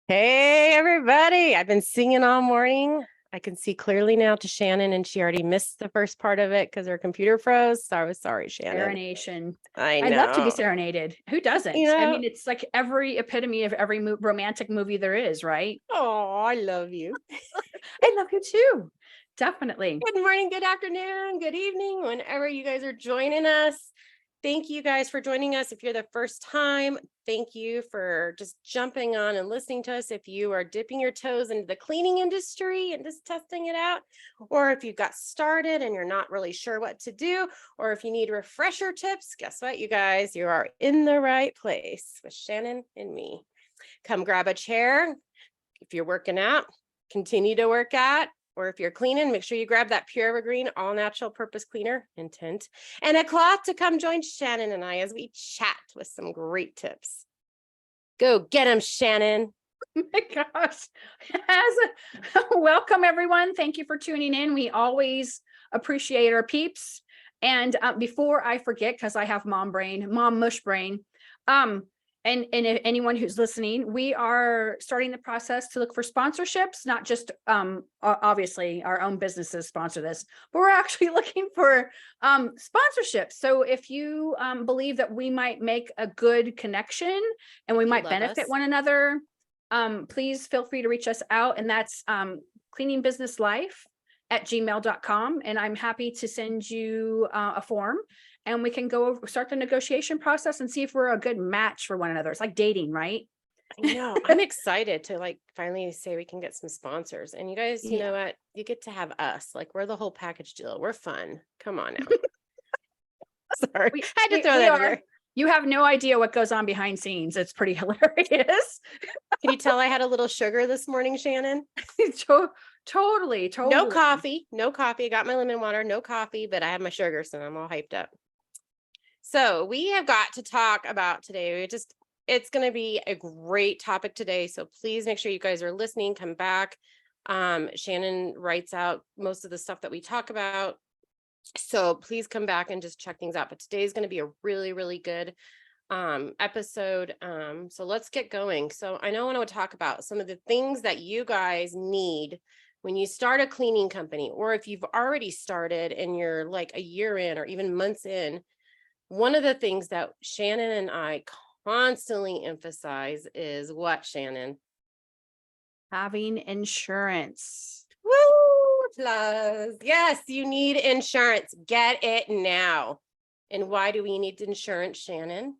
Hey, everybody. I've been singing all morning. I can see clearly now to Shannon, and she already missed the first part of it because her computer froze. So I was sorry, Shannon. Serenation. I I'd love to be know. serenaded. Who doesn't? You I know, mean, it's like every epitome of every romantic movie there is, right? oh, I love you. I love you too. Definitely. Good morning, good afternoon, good evening, whenever you guys are joining us. Thank you guys for joining us. If you're the first time, thank you for just jumping on and listening to us. If you are dipping your toes into the cleaning industry and just testing it out, or if you got started and you're not really sure what to do, or if you need refresher tips, guess what, you guys, you are in the right place with Shannon and me. Come grab a chair. If you're working out, continue to work out. Or if you're cleaning, make sure you grab that PÜR Evergreen all natural purpose cleaner and tint and a cloth to come join Shannon and I as we chat with some great tips. Go get them, Shannon. Oh my gosh. Welcome, everyone. Thank you for tuning in. We always appreciate our peeps. And before I forget, because I have mom mush brain, and if anyone who's listening, we are starting the process to look for sponsorships, not just obviously our own businesses sponsor this, but we're actually looking for sponsorships. So if you believe that we might make a good connection and we might benefit one another, please feel free to reach us out. And that's cleaningbusinesslife@gmail.com. And I'm happy to send you a form. And we can go start the negotiation process and see if we're a good match for one another. It's like dating, right? I know. I'm excited to finally say we can get some sponsors. And you guys, you know what? You get to have us. We're the whole package deal. We're fun. Come on now. Sorry. I had to throw that in there. You have no idea what goes on behind scenes. It's pretty hilarious. Can you tell I had a little sugar this morning, Shannon? Totally. No coffee. I got my lemon water, no coffee, but I have my sugar, so I'm all hyped up. So we have got to talk about today. It's going to be a great topic today. So please make sure you guys are listening, come back. Shannon writes out most of the stuff that we talk about. So please come back and just check things out. But today is going to be a really, really good episode. So let's get going. So I know I want to talk about some of the things that you guys need when you start a cleaning company, or if you've already started and you're like a year in or even months in. One of the things that Shannon and I constantly emphasize is what, Shannon? Having insurance. Woo! Applause. Yes, you need insurance. Get it now. And why do we need insurance, Shannon?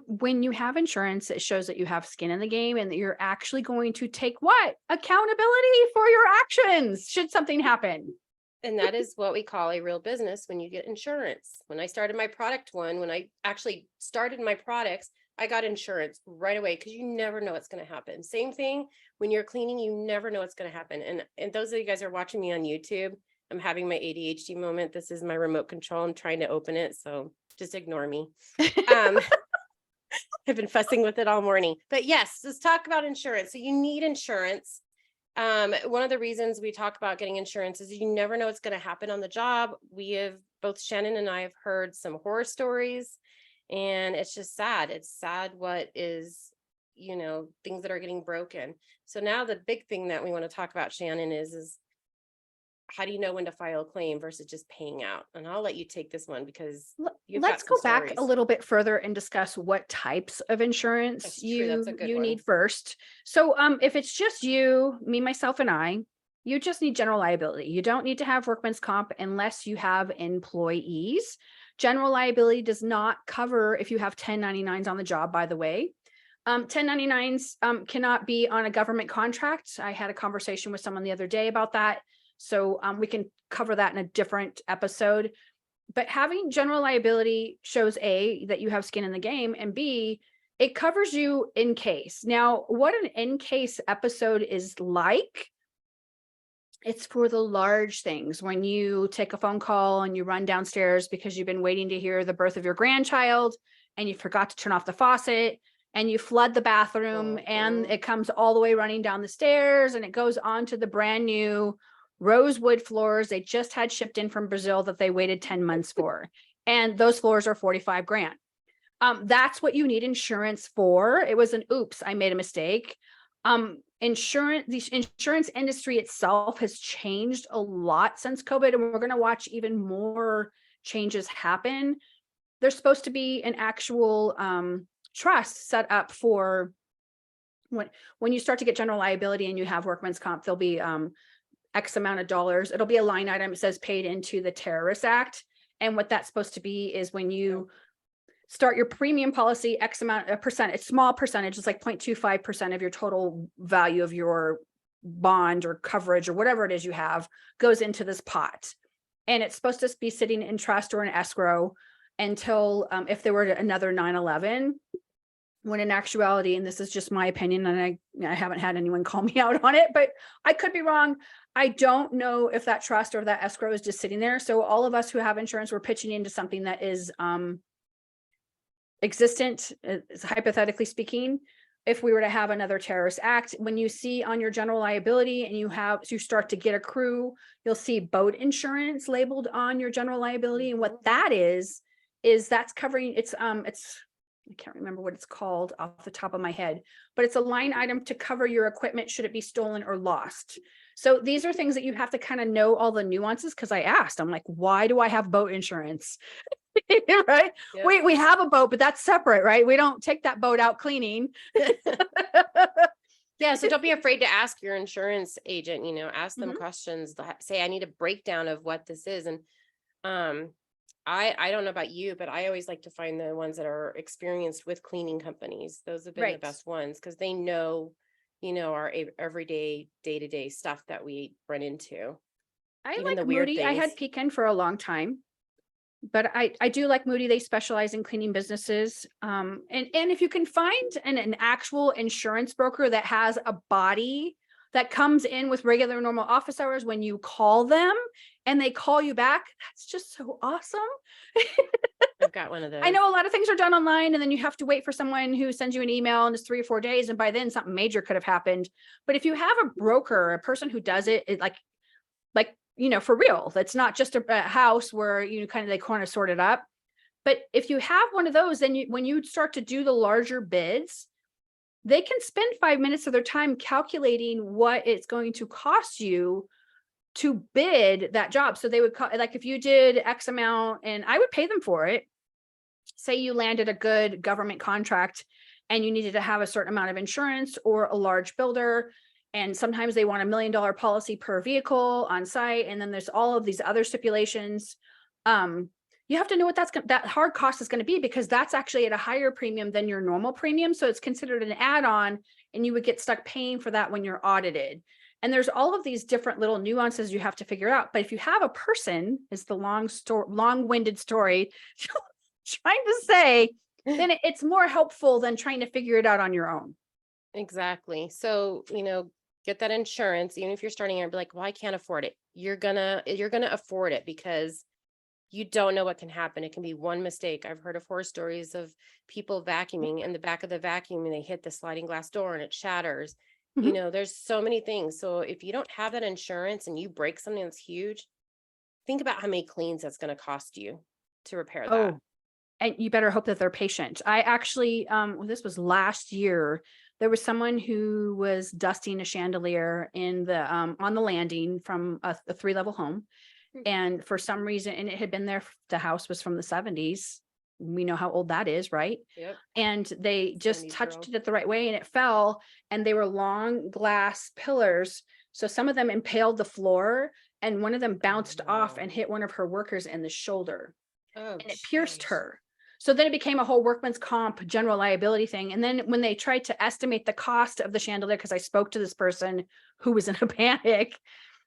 When you have insurance, it shows that you have skin in the game and that you're actually going to take what? Accountability for your actions should something happen. And that is what we call a real business when you get insurance. When I started my product when I actually started my products, I got insurance right away because you never know what's going to happen. Same thing when you're cleaning, you never know what's going to happen. And those of you guys are watching me on YouTube, I'm having my ADHD moment. This is my remote control. I'm trying to open it, so just ignore me. I've been fussing with it all morning. But yes, let's talk about insurance. So you need insurance. One of the reasons we talk about getting insurance is you never know what's going to happen on the job. Both Shannon and I have heard some horror stories, and it's just sad. It's sad what is, things that are getting broken. So now the big thing that we want to talk about, Shannon, is how do you know when to file a claim versus just paying out? And I'll let you take this one because let's go back a little bit further and discuss what types of insurance you need first. So if it's just you, me, myself, and I, you just need general liability. You don't need to have workman's comp unless you have employees. General liability does not cover if you have 1099s on the job, by the way. 1099s cannot be on a government contract. I had a conversation with someone the other day about that. So we can cover that in a different episode. But having general liability shows A, that you have skin in the game, and B, it covers you in case. Now, what an in case episode is like, it's for the large things. When you take a phone call and you run downstairs because you've been waiting to hear the birth of your grandchild and you forgot to turn off the faucet and you flood the bathroom and it comes all the way running down the stairs and it goes onto the brand new rosewood floors they just had shipped in from Brazil that they waited 10 months for. And those floors are $45,000. That's what you need insurance for. It was an oops, I made a mistake. The insurance industry itself has changed a lot since COVID, and we're going to watch even more changes happen. There's supposed to be an actual trust set up for when you start to get general liability and you have workman's comp, there'll be X amount of dollars. It'll be a line item. It says paid into the Terrorist Act. And what that's supposed to be is when you start your premium policy, X amount, a percent, a small percentage, it's like 0.25% of your total value of your bond or coverage or whatever it is you have goes into this pot. And it's supposed to be sitting in trust or in escrow until if there were another 9/11, when in actuality, and this is just my opinion, and I haven't had anyone call me out on it, but I could be wrong. I don't know if that trust or that escrow is just sitting there. So all of us who have insurance, we're pitching into something that is existent, hypothetically speaking. If we were to have another terrorist act, when you see on your general liability and you start to get accrue, you'll see boat insurance labeled on your general liability. And what that is that's covering, it's I can't remember what it's called off the top of my head, but it's a line item to cover your equipment should it be stolen or lost. So these are things that you have to kind of know all the nuances, because I asked, I'm like, why do I have boat insurance? Right? Yep. We have a boat, but that's separate, right? We don't take that boat out cleaning. Yeah, so don't be afraid to ask your insurance agent, ask them questions, say, I need a breakdown of what this is. And I don't know about you, but I always like to find the ones that are experienced with cleaning companies. Those have been the best ones, because they know, our everyday, day-to-day stuff that we run into. I like Moody. I had Pekin for a long time, but I do like Moody. They specialize in cleaning businesses. And if you can find an actual insurance broker that has a body that comes in with regular normal office hours when you call them and they call you back, that's just so awesome. I've got one of those. I know a lot of things are done online, and then you have to wait for someone who sends you an email and it's 3 or 4 days. And by then something major could have happened. But if you have a broker, a person who does it like, for real, that's not just a house where they kind of sort it up. But if you have one of those, then when you start to do the larger bids, they can spend 5 minutes of their time calculating what it's going to cost you to bid that job. So they would like, if you did X amount, and I would pay them for it. Say you landed a good government contract and you needed to have a certain amount of insurance, or a large builder, and sometimes they want $1 million policy per vehicle on site. And then there's all of these other stipulations. You have to know what that hard cost is going to be, because that's actually at a higher premium than your normal premium. So it's considered an add-on, and you would get stuck paying for that when you're audited. And there's all of these different little nuances you have to figure out. But if you have a person, is the long-winded story trying to say, then it's more helpful than trying to figure it out on your own. Exactly. So, get that insurance, even if you're starting out, be like, well, I can't afford it. You're gonna afford it, because you don't know what can happen. It can be one mistake. I've heard of horror stories of people vacuuming in the back of the vacuum, and they hit the sliding glass door and it shatters. There's so many things. So if you don't have that insurance and you break something that's huge, think about how many cleans that's going to cost you to repair that. And you better hope that they're patient. I actually, this was last year, there was someone who was dusting a chandelier on the landing from a 3-level home. And for some reason, and it had been there, the house was from the 70s. We know how old that is, right? Yep. And they just touched it the right way, and it fell, and they were long glass pillars. So some of them impaled the floor, and one of them bounced off and hit one of her workers in the shoulder. And it pierced her. So then it became a whole workman's comp general liability thing. And then when they tried to estimate the cost of the chandelier, because I spoke to this person who was in a panic,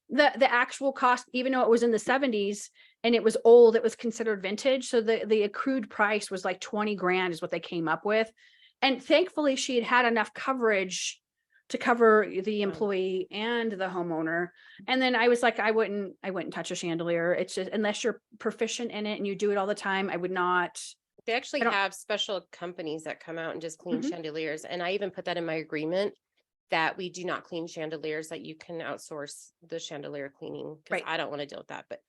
the actual cost, even though it was in the 70s and it was old, it was considered vintage. So the accrued price was like 20 grand is what they came up with. And thankfully she had had enough coverage to cover the employee and the homeowner. And then I was like, I wouldn't touch a chandelier. It's just, unless you're proficient in it and you do it all the time, I would not. They actually have special companies that come out and just clean chandeliers. And I even put that in my agreement, that we do not clean chandeliers, that you can outsource the chandelier cleaning, because I don't want to deal with that. But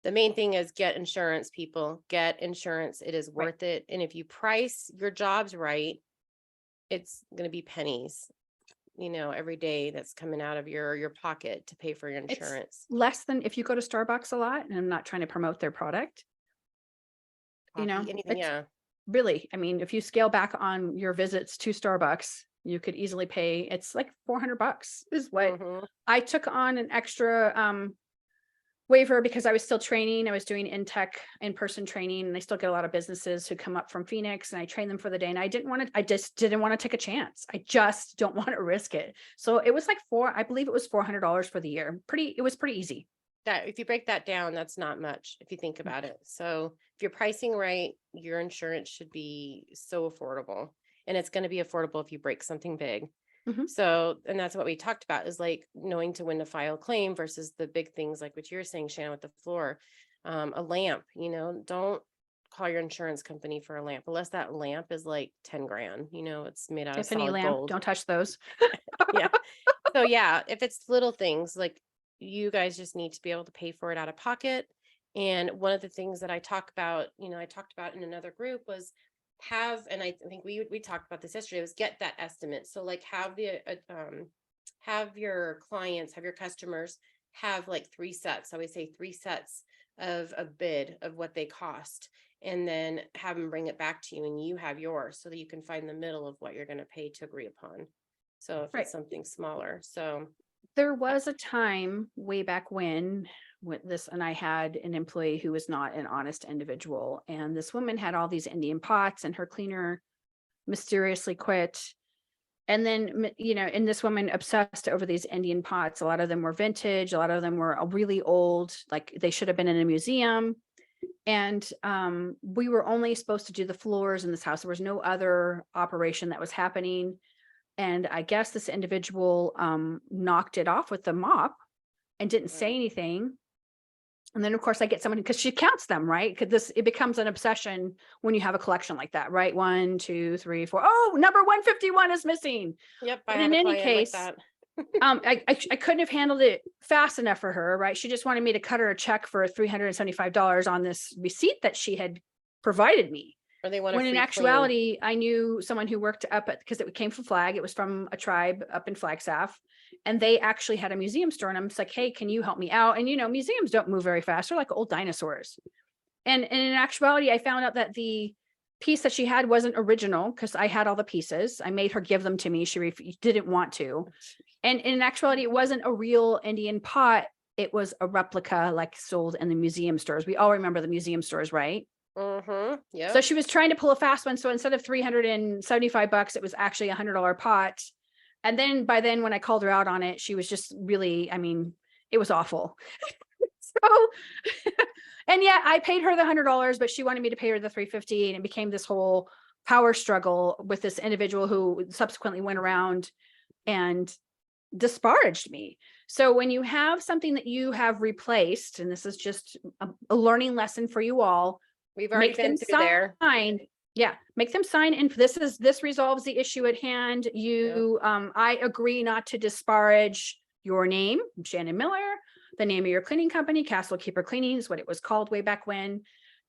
the main thing is get insurance, people. Get insurance. It is Right. worth it. And if you price your jobs right, it's going to be pennies, every day that's coming out of your pocket to pay for your It's insurance. less than if you go to Starbucks a lot, and I'm not trying to promote their product, Coffee, anything, it's yeah. really, I mean, if you scale back on your visits to Starbucks, you could easily pay, it's like $400 is what Mm-hmm. I took on an extra waiver because I was still training. I was doing in-person training, and I still get a lot of businesses who come up from Phoenix, and I train them for the day. And I just didn't want to take a chance. I just don't want to risk it. So it was like I believe it was $400 for the year. It was pretty easy. That if you break that down, that's not much if you think about it. So if you're pricing right, your insurance should be so affordable, and it's going to be affordable if you break something big. Mhm. So, and that's what we talked about, is like knowing to when to file a claim versus the big things like what you're saying, Shannon, with the floor, a lamp, don't call your insurance company for a lamp unless that lamp is like 10 grand, it's made out of Tiffany solid lamp, gold. don't touch those. Yeah. So yeah, if it's little things, like you guys just need to be able to pay for it out of pocket. And one of the things that I talked about in another group was and I think we talked about this yesterday, was get that estimate. So like have your clients, have your customers have like 3 sets. I always say 3 sets of a bid of what they cost, and then have them bring it back to you, and you have yours so that you can find the middle of what you're going to pay to agree upon. So if Right. it's something smaller, so There was a time way back when with this, and I had an employee who was not an honest individual. And this woman had all these Indian pots, and her cleaner mysteriously quit. And then, and this woman obsessed over these Indian pots. A lot of them were vintage. A lot of them were really old, like they should have been in a museum. And we were only supposed to do the floors in this house. There was no other operation that was happening. And I guess this individual knocked it off with the mop and didn't say anything. And then of course I get someone, because she counts them, right? Because it becomes an obsession when you have a collection like that, right? 1, 2, 3, 4. Oh, number 151 is missing. yep, But I have in a any client like case, that. I couldn't have handled it fast enough for her, right? She just wanted me to cut her a check for $375 on this receipt that she had provided me. Or they want a When in free clean. actuality, I knew someone who worked up at, because it came from Flag. It was from a tribe up in Flagstaff, and they actually had a museum store. And I'm just like, hey, can you help me out? And museums don't move very fast. They're like old dinosaurs. And in actuality, I found out that the piece that she had wasn't original, because I had all the pieces. I made her give them to me. She didn't want to. And in actuality, it wasn't a real Indian pot. It was a replica, like sold in the museum stores. We all remember the museum stores, right? Mm-hmm. Yeah. So she was trying to pull a fast one. So instead of $375, it was actually $100 pot. And then by then, when I called her out on it, she was just really, I mean, it was awful. So, and yeah, I paid her the $100, but she wanted me to pay her the $350, and it became this whole power struggle with this individual who subsequently went around and disparaged me. So when you have something that you have replaced, and this is just a learning lesson for you all, We've already been through there. Yeah, make them sign. And this resolves the issue at hand. I agree not to disparage your name, Shannon Miller, the name of your cleaning company, Castle Keeper Cleaning is what it was called way back when.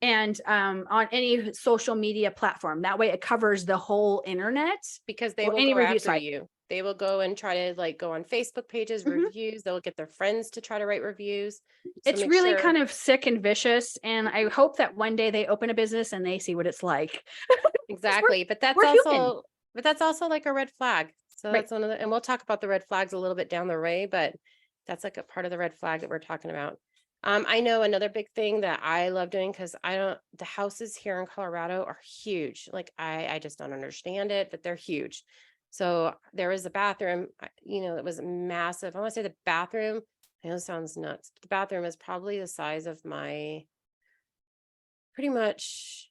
And on any social media platform. That way it covers the whole internet. Because they will any go review after site. you. They will go and try to go on Facebook pages, reviews. They'll get their friends to try to write reviews. So it's really kind of sick and vicious. And I hope that one day they open a business and they see what it's like. Exactly. But that's also like a red flag. So that's one of the, and we'll talk about the red flags a little bit down the way, but that's like a part of the red flag that we're talking about. I know another big thing that I love doing, because the houses here in Colorado are huge. Like I just don't understand it, but they're huge. So there was a bathroom, it was massive. I want to say the bathroom, I know it sounds nuts, but the bathroom is probably the size of pretty much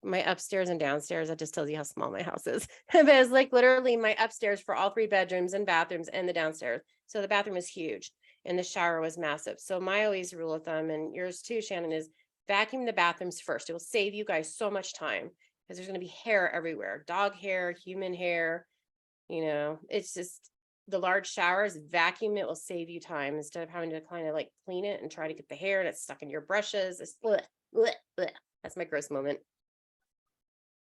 my upstairs and downstairs. That just tells you how small my house is. But it's like literally my upstairs for all 3 bedrooms and bathrooms, and the downstairs. So the bathroom is huge, and the shower was massive. So my always rule of thumb, and yours too, Shannon, is vacuum the bathrooms first. It will save you guys so much time, because there's going to be hair everywhere, dog hair, human hair. It's just, the large showers, vacuum it will save you time instead of having to kind of like clean it and try to get the hair and it's stuck in your brushes. It's bleh, bleh, bleh. That's my gross moment.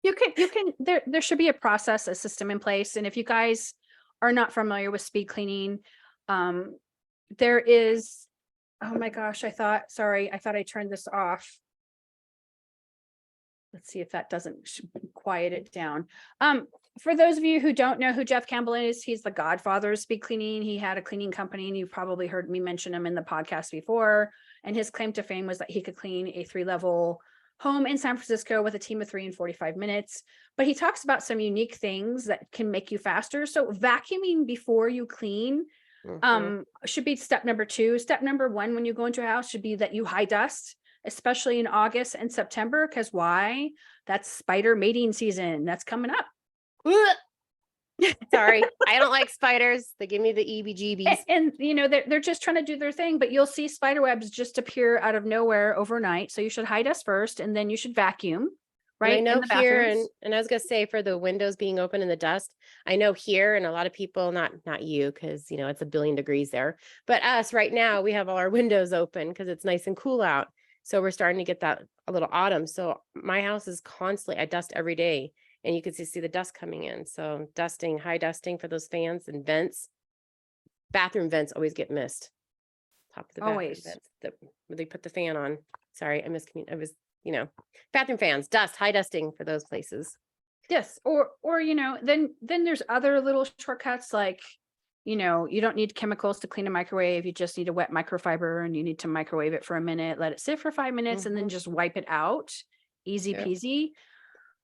You can, there should be a process, a system in place. And if you guys are not familiar with speed cleaning, there is, oh my gosh, I thought I turned this off. Let's see if that doesn't quiet it down. For those of you who don't know who Jeff Campbell is, he's the godfather of speed cleaning. He had a cleaning company, and you've probably heard me mention him in the podcast before. And his claim to fame was that he could clean a 3-level home in San Francisco with a team of 3 in 45 minutes. But he talks about some unique things that can make you faster. So vacuuming before you clean should be step number 2. Step number 1, when you go into a house, should be that you high dust, especially in August and September. Because why? That's spider mating season. That's coming up. Sorry, I don't like spiders. They give me the EBGBs. And you know, they're just trying to do their thing, but you'll see spider webs just appear out of nowhere overnight. So you should high dust first, and then you should vacuum. Right. I know here, and I was gonna say, for the windows being open in the dust, I know here, and a lot of people, not you, because you know it's a billion degrees there, but us right now, we have all our windows open because it's nice and cool out. So we're starting to get that a little autumn. So my house is constantly, I dust every day. And you can see the dust coming in. So dusting, high dusting for those fans and vents. Bathroom vents always get missed. Top of the bathroom vents where they put the fan on. Sorry, I was, bathroom fans, dust, high dusting for those places. Yes. Or then there's other little shortcuts like, you don't need chemicals to clean a microwave. You just need a wet microfiber, and you need to microwave it for a minute, let it sit for 5 minutes, and then just wipe it out. Easy peasy.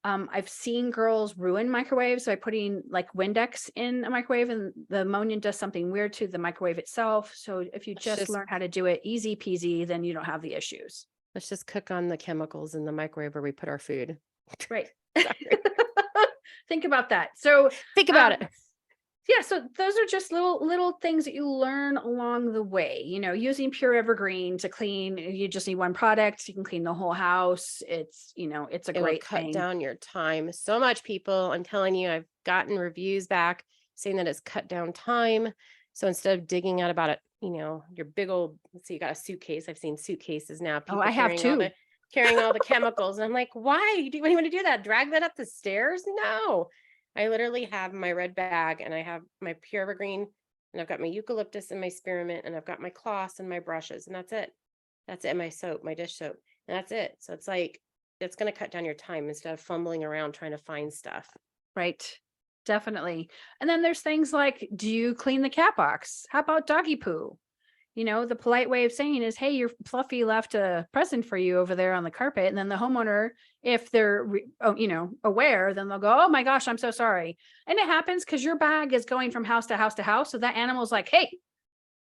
I've seen girls ruin microwaves by putting like Windex in a microwave, and the ammonia does something weird to the microwave itself. So if you just learn how to do it easy peasy, then you don't have the issues. Let's just cook on the chemicals in the microwave where we put our food. Right. Think about that. So think about it. Yeah, so those are just little things that you learn along the way. Using PÜR Evergreen to clean, you just need one product. You can clean the whole house. It's a great thing. Cut down your time so much, people. I'm telling you, I've gotten reviews back saying that it's cut down time. So instead of digging out about it, your big old, let's see, you got a suitcase. I've seen suitcases now. People I have too. Carrying all the chemicals. And I'm like, why do you want to do that? Drag that up the stairs? No. I literally have my red bag, and I have my PÜR Evergreen, and I've got my eucalyptus and my spearmint, and I've got my cloths and my brushes, and that's it. That's it. My soap, my dish soap, and that's it. So it's like, it's going to cut down your time instead of fumbling around trying to find stuff. Right. Definitely. And then there's things like, do you clean the cat box? How about doggy poo? The polite way of saying is, hey, your Fluffy left a present for you over there on the carpet. And then the homeowner, if they're, aware, then they'll go, oh my gosh, I'm so sorry. And it happens because your bag is going from house to house to house. So that animal's like, hey,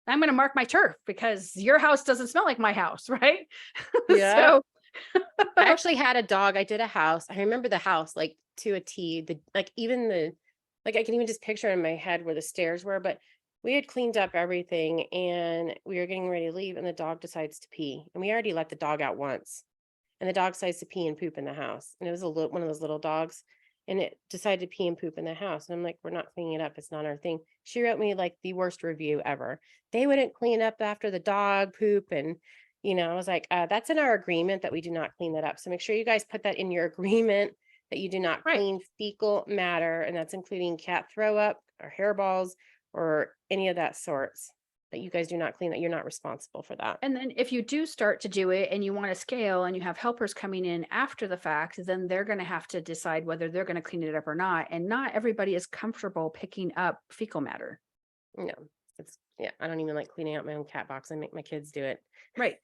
I'm going to mark my turf because your house doesn't smell like my house. Right. Yeah. I actually had a dog. I did a house. I remember the house like to a T, I can even just picture in my head where the stairs were, but we had cleaned up everything and we were getting ready to leave, and the dog decides to pee. And we already let the dog out once, and the dog decides to pee and poop in the house. And it was one of those little dogs, and it decided to pee and poop in the house. And I'm like, we're not cleaning it up. It's not our thing. She wrote me like the worst review ever. They wouldn't clean up after the dog poop. And, I was like, that's in our agreement that we do not clean that up. So make sure you guys put that in your agreement that you do not clean fecal matter. And that's including cat throw up or hairballs or any of that sorts, that you guys do not clean, that you're not responsible for that. And then if you do start to do it and you want to scale and you have helpers coming in after the fact, then they're going to have to decide whether they're going to clean it up or not. And not everybody is comfortable picking up fecal matter. No, I don't even like cleaning out my own cat box. I make my kids do it. Right.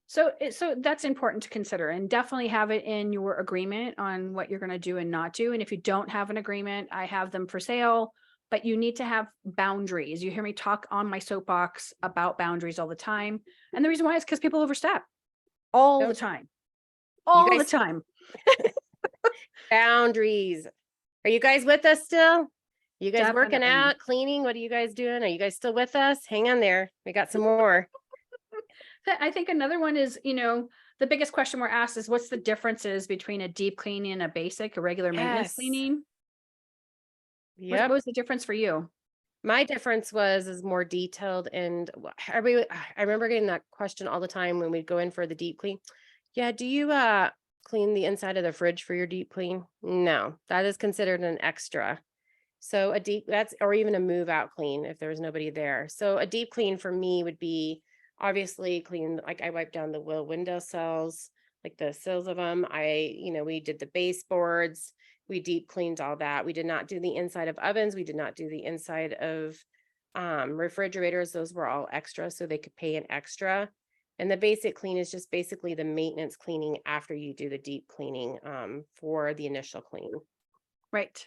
So that's important to consider, and definitely have it in your agreement on what you're going to do and not do. And if you don't have an agreement, I have them for sale. But you need to have boundaries. You hear me talk on my soapbox about boundaries all the time. And the reason why is because people overstep all the time. The time. Boundaries. Are you guys with us still? You guys Definitely. Working out, cleaning? What are you guys doing? Are you guys still with us? Hang on there. We got some more. I think another one is, the biggest question we're asked is, what's the differences between a deep cleaning and a basic or regular maintenance cleaning? Yeah. What was the difference for you? My difference is more detailed, and I remember getting that question all the time when we'd go in for the deep clean. Yeah, do you clean the inside of the fridge for your deep clean? No, that is considered an extra. So a deep that's or even a move out clean if there was nobody there. So a deep clean for me would be obviously clean, like I wiped down the window sills, like the sills of them. We did the baseboards, we deep cleaned all that. We did not do the inside of ovens, we did not do the inside of refrigerators. Those were all extra, so they could pay an extra. And the basic clean is just basically the maintenance cleaning after you do the deep cleaning for the initial clean. Right.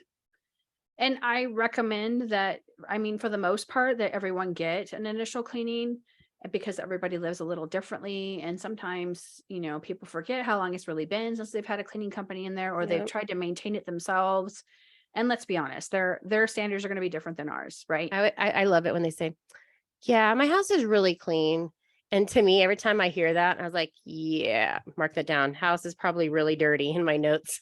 And I recommend that, I mean, for the most part, that everyone get an initial cleaning because everybody lives a little differently. And sometimes, people forget how long it's really been since they've had a cleaning company in there, or they've Yep. tried to maintain it themselves. And let's be honest, their standards are going to be different than ours, right? I love it when they say, yeah, my house is really clean. And to me, every time I hear that, I was like, yeah, mark that down. House is probably really dirty in my notes.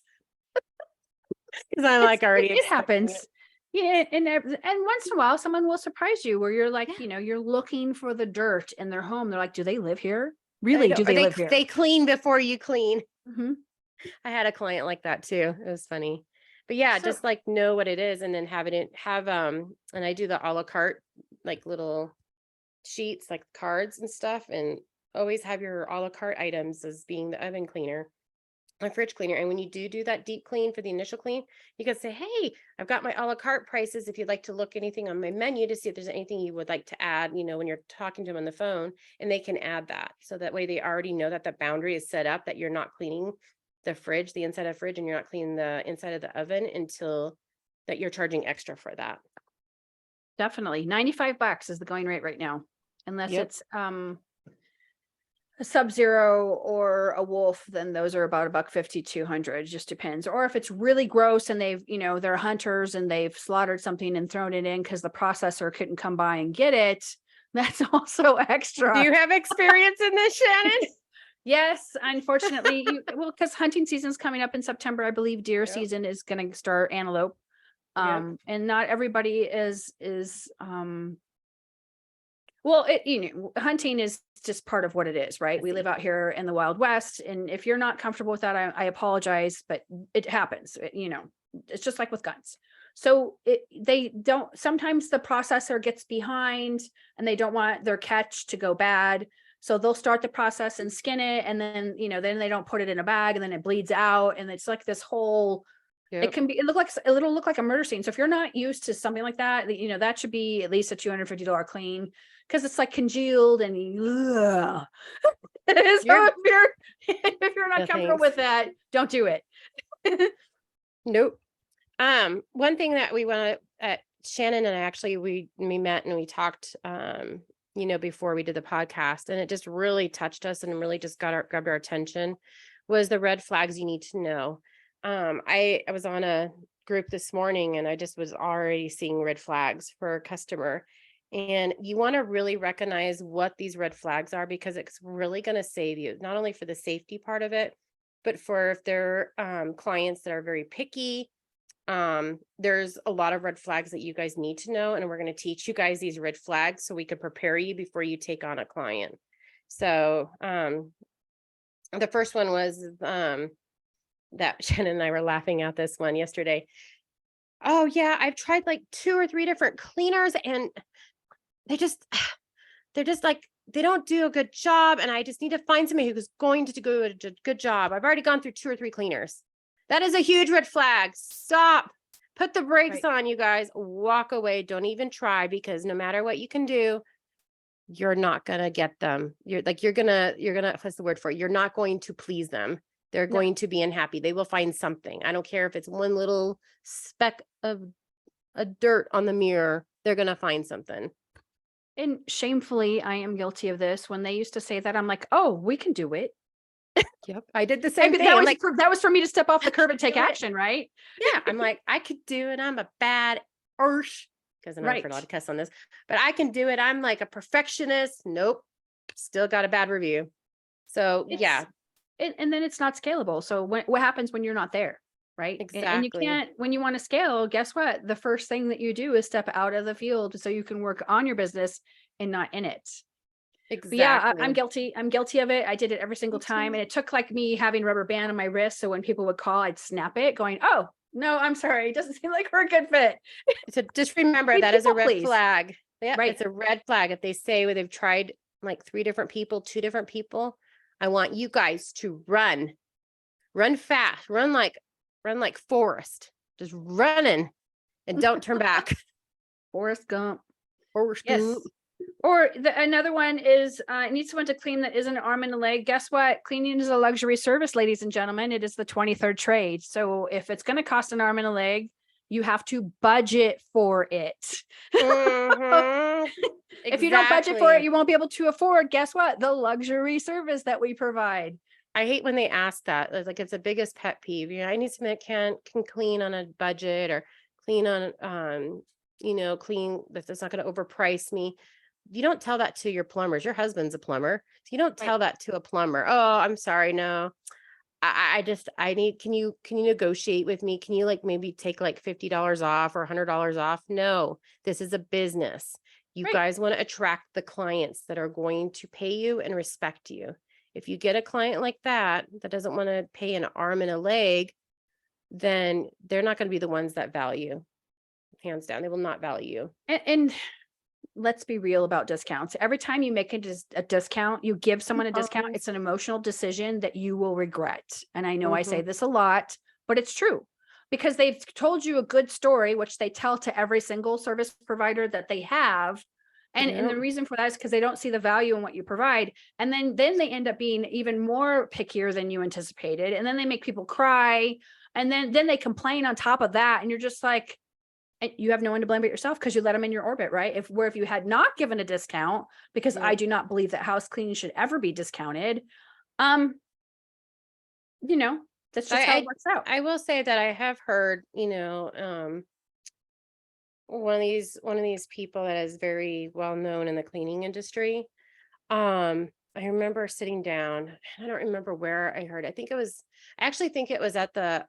Because I'm like already It happens. it. Yeah, and once in a while, someone will surprise you where you're like, Yeah. you're looking for the dirt in their home. They're like, do they live here? I Really? know. Do Or they live here? they clean before you clean. Hmm. I had a client like that too. It was funny. But yeah, So just like know what it is and then and I do the a la carte, like little sheets, like cards and stuff, and always have your a la carte items as being the oven cleaner, a fridge cleaner. And when you do that deep clean for the initial clean, you can say, hey, I've got my a la carte prices. If you'd like to look anything on my menu to see if there's anything you would like to add, when you're talking to them on the phone, and they can add that. So that way they already know that the boundary is set up, that you're not cleaning the inside of the fridge, and you're not cleaning the inside of the oven until that you're charging extra for that. definitely $95 is the going rate right now, unless Yep. it's a Sub-Zero or a Wolf, then those are about $150, $200, just depends. Or if it's really gross and they've, they're hunters and they've slaughtered something and thrown it in because the processor couldn't come by and get it, that's also extra. Do you have experience in this, Shannon? Yes, unfortunately, because hunting season is coming up in September. I believe deer Yep. season is going to start, antelope. Yep. And not everybody is well, hunting is just part of what it is, right? We live out here in the Wild West, and if you're not comfortable with that, I apologize, but it happens. It's just like with guns. So they don't. Sometimes the processor gets behind, and they don't want their catch to go bad. So they'll start the process and skin it, and then then they don't put it in a bag, and then it bleeds out, and it's like this whole. Yep. It'll look like a murder scene. So if you're not used to something like that, that should be at least a $250 clean, because it's like congealed and so if you're not comfortable with that, don't do it. Nope. One thing that we want to, Shannon and I actually, we met and we talked, before we did the podcast, and it just really touched us and really just grabbed our attention, was the red flags you need to know. I was on a group this morning and I just was already seeing red flags for a customer. And you want to really recognize what these red flags are, because it's really going to save you, not only for the safety part of it, but for if they're clients that are very picky. There's a lot of red flags that you guys need to know, and we're going to teach you guys these red flags so we can prepare you before you take on a client. So the first one was that Shannon and I were laughing at this one yesterday. Oh yeah, I've tried like 2 or 3 different cleaners, and they're just like, they don't do a good job, and I just need to find somebody who's going to do a good job. I've already gone through 2 or 3 cleaners. That is a huge red flag. Stop. Put the brakes on, you guys. Walk away. Don't even try, because no matter what you can do, you're not gonna get them. You're gonna what's the word for it? You're not going to please them. They're going to be unhappy. They will find something. I don't care if it's one little speck of a dirt on the mirror. They're gonna find something. And shamefully, I am guilty of this. When they used to say that, I'm like, oh, we can do it. Yep. I did the same thing. That was for me to step off the curb and take action, right? Yeah. I'm like, I could do it. I'm a bad arse, because I'm not allowed to cuss on this, but I can do it. I'm like a perfectionist. Nope. Still got a bad review. So yeah. And then it's not scalable. So what happens when you're not there? right? And you Exactly. can't, when you want to scale, guess what? The first thing that you do is step out of the field so you can work on your business and not in it. But yeah, I'm Exactly. guilty. I'm guilty of it. I did it every single Me time. too. And it took like me having a rubber band on my wrist. So when people would call, I'd snap it going, oh, no, I'm sorry. It doesn't seem like we're a good fit. So just remember We that is a people red please. flag. Yeah, Right. it's a red flag. If they say they've tried like 3 different people, 2 different people, I want you guys to run fast, run like Forrest, just running and don't turn back. Forrest Gump. Forrest Yes. Gump. Or another one is I need someone to clean that isn't an arm and a leg. Guess what? Cleaning is a luxury service, ladies and gentlemen. It is the 23rd trade. So if it's going to cost an arm and a leg, you have to budget for it. Mhm. If you don't budget for it, Exactly. you won't be able to afford, guess what? The luxury service that we provide. I hate when they ask that. Like it's the biggest pet peeve. You know, I need someone that can clean on a budget or clean on clean that's not going to overprice me. You don't tell that to your plumbers. Your husband's a plumber. So you don't Right. tell that to a plumber. Oh, I'm sorry. No. I need, can you negotiate with me? Can you like maybe take like $50 off or $100 off? No, this is a business. You Right. guys want to attract the clients that are going to pay you and respect you. If you get a client like that doesn't want to pay an arm and a leg, then they're not going to be the ones that value. Hands down, they will not value. And let's be real about discounts. Every time you make a discount, you give someone a discount, Always. it's an emotional decision that you will regret. And I know I say Mhm. this a lot, but it's true because they've told you a good story, which they tell to every single service provider that they have. And the Yep. reason for that is because they don't see the value in what you provide. And then they end up being even more pickier than you anticipated. And then they make people cry. And then they complain on top of that. And you're just like, and you have no one to blame but yourself because you let them in your orbit, right? If you had not given a discount, because I Yep. do not believe that house cleaning should ever be discounted, um, you know, that's So just how it works out. I will say that I have heard, one of these people that is very well known in the cleaning industry. I remember sitting down, and I don't remember where I heard. I actually think it was at the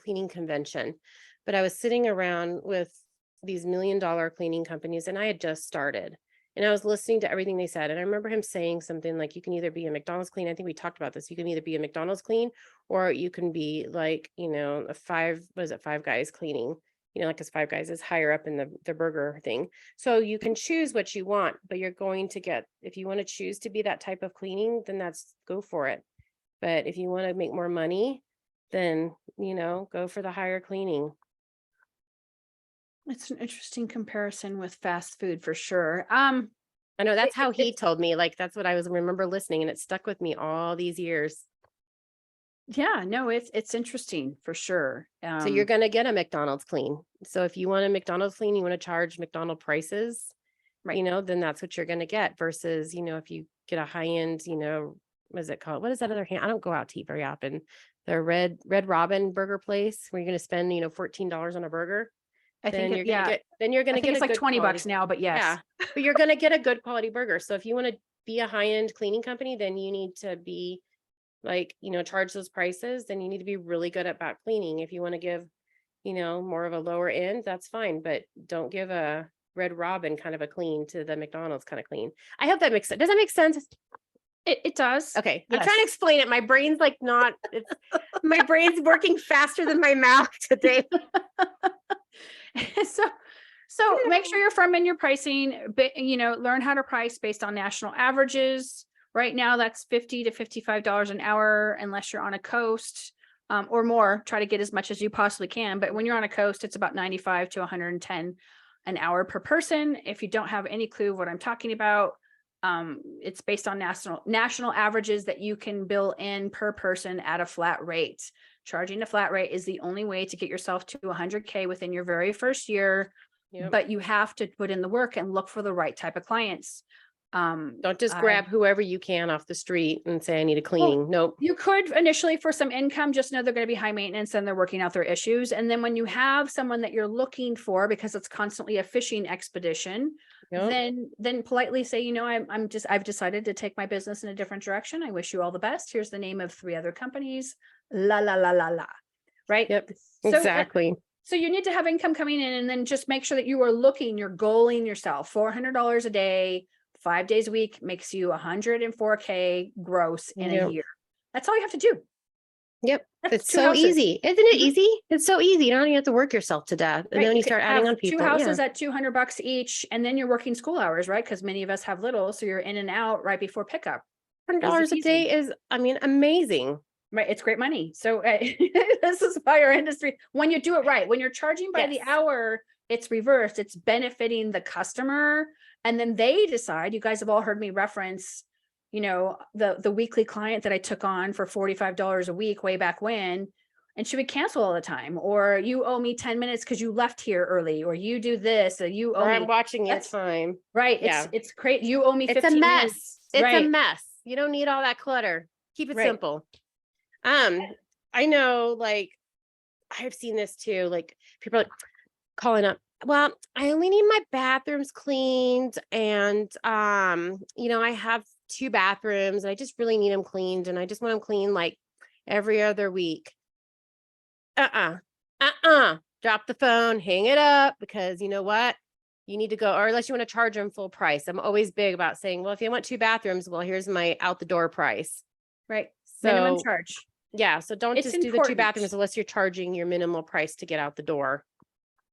cleaning convention, but I was sitting around with these $1 million cleaning companies, and I had just started. And I was listening to everything they said. And I remember him saying something like, you can either be a McDonald's clean. I think we talked about this. You can either be a McDonald's clean or you can be like, Five Guys cleaning, like, cause Five Guys is higher up in the burger thing. So you can choose what you want, but you're going to get, if you want to choose to be that type of cleaning, then go for it. But if you want to make more money, then, go for the higher cleaning. It's an interesting comparison with fast food for sure. I know that's how he It's told me, like, that's what I remember listening, and it stuck with me all these years. yeah, no, it's interesting for sure. So you're gonna get a McDonald's clean. So if you want a McDonald's clean, you wanna charge McDonald prices, Right. then that's what you're gonna get versus, if you get a high end, what is it called? What is that other hand? I don't go out to eat very often. The Red Robin burger place where you're gonna spend, $14 on a burger. I think it, yeah, Then you're I gonna think get a it's like good 20 quality. bucks now, but yes. Yeah, but you're gonna get a good quality burger. So if you wanna be a high-end cleaning company, then you need to be like, charge those prices, then you need to be really good at back cleaning. If you wanna give, more of a lower end, that's fine, but don't give a Red Robin kind of a clean to the McDonald's kind of clean. I hope that makes sense. Does that make sense? It does. Okay, I'm Yes. trying to explain it. My brain's like not, my brain's working faster than my mouth today. So make sure you're firm in your pricing, but learn how to price based on national averages. Right now, that's $50 to $55 an hour, unless you're on a coast, or more. Try to get as much as you possibly can. But when you're on a coast, it's about 95 to 110 an hour per person. If you don't have any clue what I'm talking about, it's based on national averages that you can bill in per person at a flat rate. Charging a flat rate is the only way to get yourself to 100K within your very first year. Yep. But you have to put in the work and look for the right type of clients. Don't just grab whoever you can off the street and say, I need a Well, cleaning. Nope. you could initially for some income, just know they're going to be high maintenance and they're working out their issues. And then when you have someone that you're looking for, because it's constantly a fishing expedition, Yep. then politely say, I've decided to take my business in a different direction. I wish you all the best. Here's the name of 3 other companies la, la, la, la, la. Right. Yep. So, Exactly. So you need to have income coming in, and then just make sure that you are you're goaling yourself. $400 a day, 5 days a week makes you 104K gross in a year. That's all you have to do. Yep. That's It's so easy. Isn't it easy? It's so easy. You don't even have to work yourself to death. And then you start adding on people. 2 houses at $200 each, and then you're working school hours, right? Because many of us have little. So you're in and out right before pickup. $100 a day is, amazing. Right. It's great money. So this is why our industry, when you do it right, when you're charging by the hour, it's reversed. It's benefiting the customer. And then they decide, you guys have all heard me reference, the weekly client that I took on for $45 a week way back when, and she would cancel all the time, or you owe me 10 minutes because you left here early, or you do this, or you owe me. I'm watching your time. Right. Yeah. It's great. You owe me 15 It's a mess. minutes. It's a mess. You don't need all that clutter. Keep it simple. I know, like, I've seen this too. Like, people are calling up, well, I only need my bathrooms cleaned. And, I have 2 bathrooms and I just really need them cleaned. And I just want them cleaned like every other week. Drop the phone, hang it up, because you know what? You need to go, or unless you want to charge them full price. I'm always big about saying, well, if you want 2 bathrooms, well, here's my out the door price. Right. So, minimum charge. Yeah. So don't just do the 2 bathrooms unless you're charging your minimal price to get out the door.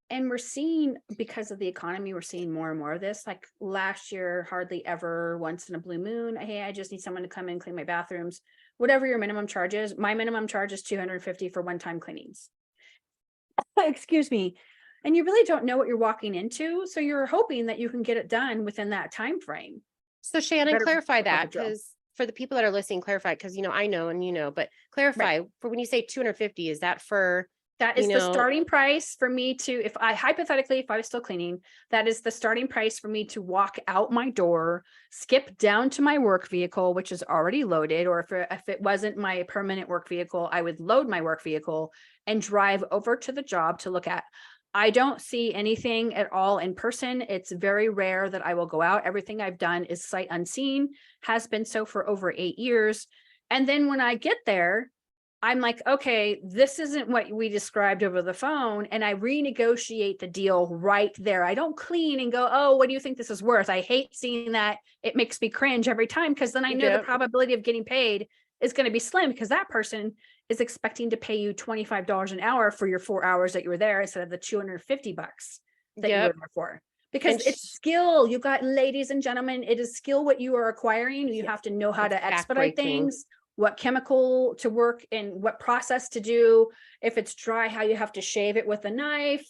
And we're seeing, because of the economy, we're seeing more and more of this. Like last year, hardly ever, once in a blue moon, hey, I just need someone to come in and clean my bathrooms. Whatever your minimum charge is, my minimum charge is $250 for one-time cleanings. Excuse me. And you really don't know what you're walking into. So you're hoping that you can get it done within that time frame. So Shannon, clarify that, because for the people that are listening, clarify, because I know and but clarify for when you say 250, is that for that is the starting price for me to, if I was still cleaning, that is the starting price for me to walk out my door, skip down to my work vehicle, which is already loaded, or if it wasn't my permanent work vehicle, I would load my work vehicle and drive over to the job to look at. I don't see anything at all in person. It's very rare that I will go out. Everything I've done is sight unseen, has been so for over 8 years. And then when I get there, I'm like, okay, this isn't what we described over the phone. And I renegotiate the deal right there. I don't clean and go, oh, what do you think this is worth? I hate seeing that. It makes me cringe every time, because then I know the probability of getting paid is going to be slim, because that person is expecting to pay you $25 an hour for your 4 hours that you were there, instead of the $250 that you were there for. Because it's skill. You got, ladies and gentlemen, it is skill what you are acquiring. You have to know how to expedite things, what chemical to work and what process to do. If it's dry, how you have to shave it with a knife.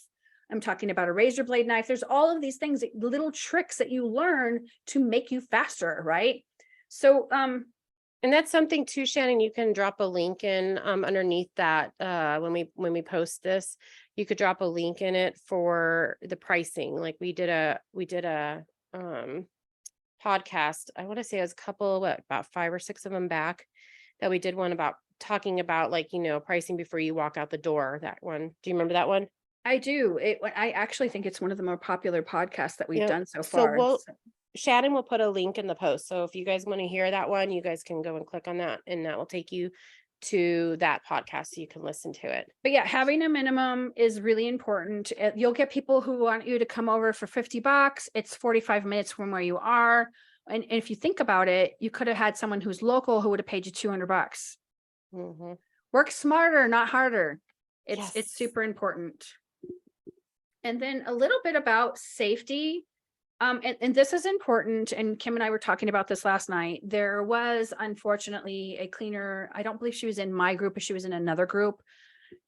I'm talking about a razor blade knife. There's all of these things, little tricks that you learn to make you faster, right? So, and that's something too, Shannon, you can drop a link in underneath that when we post this. You could drop a link in it for the pricing. Like we did a podcast, I want to say it was a couple, about 5 or 6 of them back, that we did one about talking about, like, pricing before you walk out the door. That one. Do you remember that one? I do. I actually think it's one of the more popular podcasts that we've done so far. So Shannon will put a link in the post. So if you guys want to hear that one, you guys can go and click on that, and that will take you to that podcast so you can listen to it. But yeah, having a minimum is really important. You'll get people who want you to come over for $50. It's 45 minutes from where you are. And if you think about it, you could have had someone who's local who would have paid you $200. Mm-hmm. Work smarter, not harder. It's super important. And then a little bit about safety. And this is important. And Kim and I were talking about this last night. There was, unfortunately, a cleaner. I don't believe she was in my group, but she was in another group.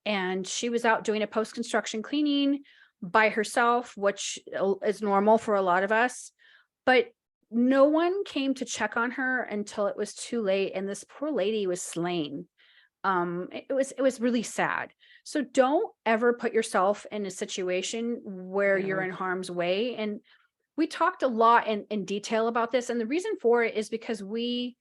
And she was out doing a post-construction cleaning by herself, which is normal for a lot of us. But no one came to check on her until it was too late. And this poor lady was slain. It was really sad. So don't ever put yourself in a situation where you're in harm's way. And we talked a lot in detail about this. And the reason for it is because we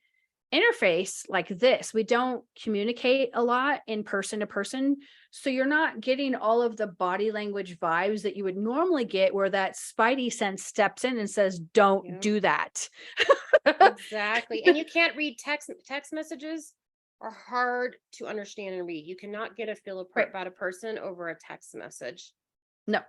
interface like this. We don't communicate a lot in person to person. So you're not getting all of the body language vibes that you would normally get, where that spidey sense steps in and says, don't do that. Exactly. And you can't read text messages are hard to understand and read. You cannot get a feel about a person over a text message. No. Or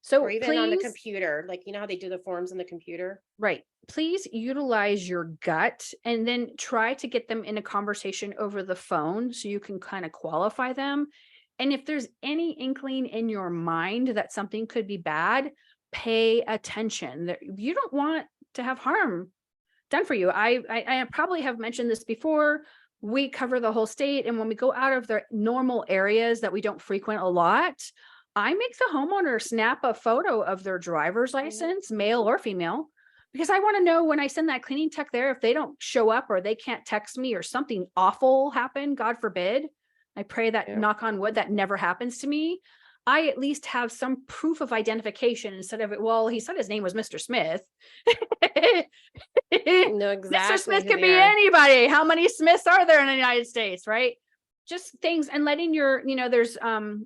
So even on the please, computer, like, you know how they do the forms on the computer? right. Please utilize your gut and then try to get them in a conversation over the phone so you can kind of qualify them. And if there's any inkling in your mind that something could be bad, pay attention. You don't want to have harm done for you. I probably have mentioned this before. We cover the whole state, and when we go out of the normal areas that we don't frequent a lot, I make the homeowner snap a photo of their driver's license, male or female, because I want to know when I send that cleaning tech there, if they don't show up or they can't text me or something awful happened, God forbid. I pray that, knock on wood, that never happens to me. I at least have some proof of identification instead of it. Well, he said his name was Mr. Smith. No, exactly. Mr. Smith could be anybody. How many Smiths are there in the United States, right? Just things, and letting your, there's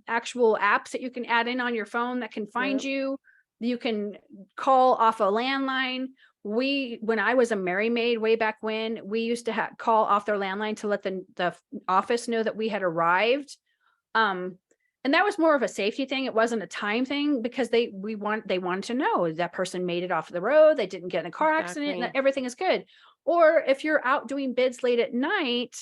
actual apps that you can add in on your phone that can find you. You can call off a landline. When I was a Mary Maid way back when, we used to call off their landline to let the office know that we had arrived. And that was more of a safety thing. It wasn't a time thing, because they wanted to know that person made it off the road. They didn't get in a car accident, and that everything is good. Or if you're out doing bids late at night,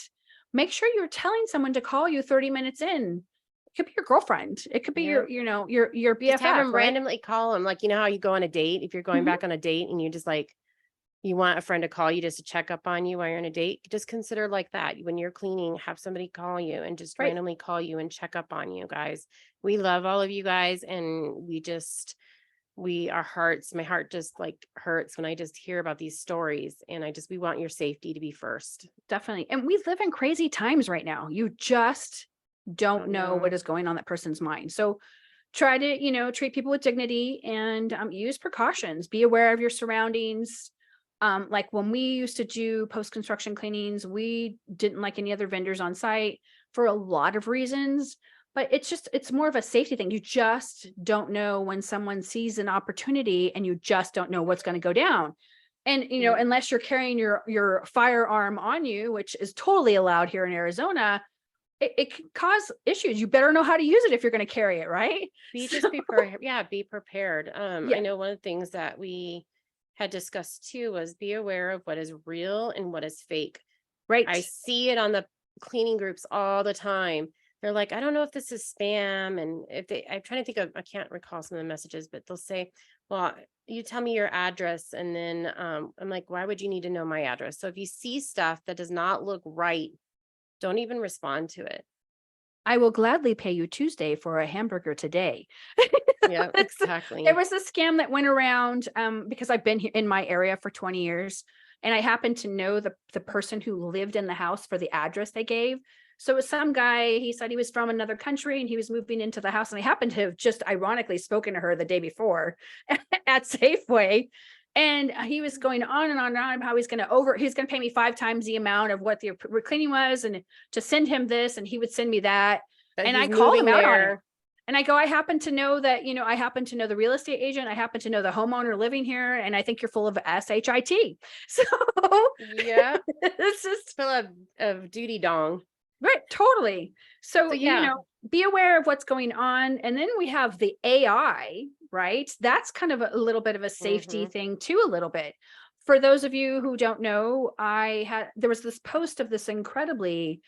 make sure you're telling someone to call you 30 minutes in. It could be your girlfriend. It could be your BFF. Just have them right? randomly call them. Like, you know how you go on a date, if you're going back on a date and you just like, you want a friend to call you just to check up on you while you're on a date, just consider like that. When you're cleaning, have somebody call you and just randomly call you and check up on you guys. We love all of you guys. And my heart just like hurts when I just hear about these stories, and we want your safety to be first. Definitely. And we live in crazy times right now. You just don't know what is going on that person's mind. So try to, treat people with dignity and use precautions. Be aware of your surroundings. Like when we used to do post-construction cleanings, we didn't like any other vendors on site for a lot of reasons, but it's more of a safety thing. You just don't know when someone sees an opportunity, and you just don't know what's going to go down. And, unless you're carrying your firearm on you, which is totally allowed here in Arizona, it can cause issues. You better know how to use it if you're going to carry it, right? Be prepared. I know one of the things that we had discussed too was be aware of what is real and what is fake. Right. I see it on the cleaning groups all the time. They're like, I don't know if this is spam. And I'm trying to think I can't recall some of the messages, but they'll say, well, you tell me your address. And then I'm like, why would you need to know my address? So if you see stuff that does not look right, don't even respond to it. I will gladly pay you Tuesday for a hamburger today. Yeah, exactly. There was a scam that went around because I've been here in my area for 20 years, and I happened to know the person who lived in the house for the address they gave. So it was some guy, he said he was from another country and he was moving into the house, and I happened to have just ironically spoken to her the day before at Safeway. And he was going on and on and on how he's going to pay me 5 times the amount of what the cleaning was, and to send him this, and he would send me that. And I called him out on it. And I go, I happen to know that, I happen to know the real estate agent. I happen to know the homeowner living here. And I think you're full of SHIT. So yeah, it's just full of duty dong. Right. Totally. So be aware of what's going on. And then we have the AI, right? That's kind of a little bit of a safety thing too, a little bit. For those of you who don't know, there was this post of this incredibly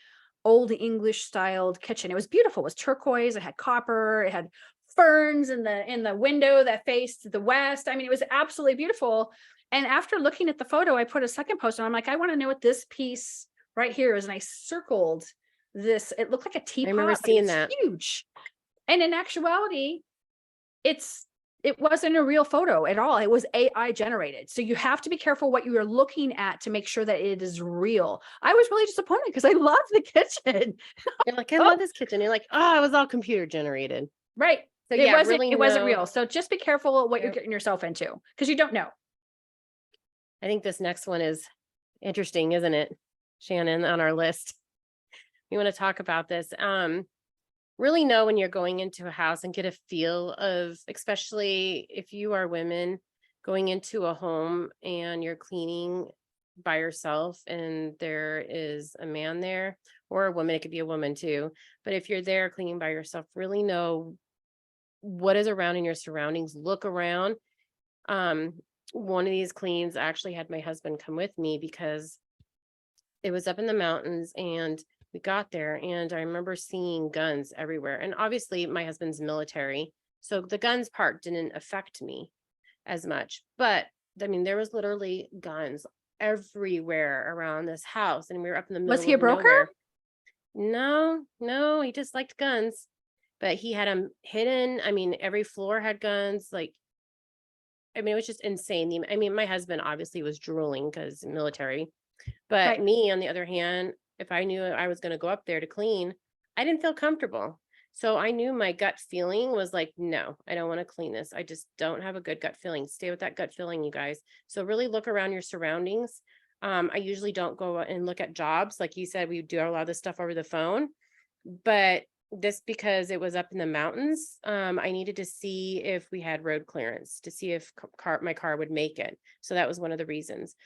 old English styled kitchen. It was beautiful. It was turquoise. It had copper. It had ferns in the window that faced the west. I mean, it was absolutely beautiful. And after looking at the photo, I put a second post and I'm like, I want to know what this piece right here is. And I circled this. It looked like a teapot. I remember seeing that. Huge. And in actuality, it wasn't a real photo at all. It was AI generated. So you have to be careful what you are looking at to make sure that it is real. I was really disappointed because I love the kitchen. You're like, I love this kitchen. You're like, oh, it was all computer generated. Right. So it wasn't real. So just be careful what you're getting yourself into, because you don't know. I think this next one is interesting, isn't it, Shannon, on our list? We want to talk about this. Really know when you're going into a house and get a feel of, especially if you are women going into a home and you're cleaning, by yourself and there is a man there, or a woman, it could be a woman too. But if you're there cleaning by yourself, really know what is around in your surroundings. Look around. One of these cleans, I actually had my husband come with me because it was up in the mountains and we got there and I remember seeing guns everywhere. And obviously my husband's military, so the guns part didn't affect me as much. But I mean, there was literally guns everywhere around this house and we were up in the Was middle he a of broker? nowhere. No, he just liked guns, but he had them hidden. I mean, every floor had guns. Like, I mean, it was just insane. I mean, my husband obviously was drooling because military, but Right. me, on the other hand, if I knew I was going to go up there to clean, I didn't feel comfortable. So I knew my gut feeling was like, no, I don't want to clean this. I just don't have a good gut feeling. Stay with that gut feeling, you guys. So really look around your surroundings. I usually don't go and look at jobs. Like you said, we do a lot of this stuff over the phone, but this, because it was up in the mountains, I needed to see if we had road clearance to see if my car would make it. So that was one of the reasons.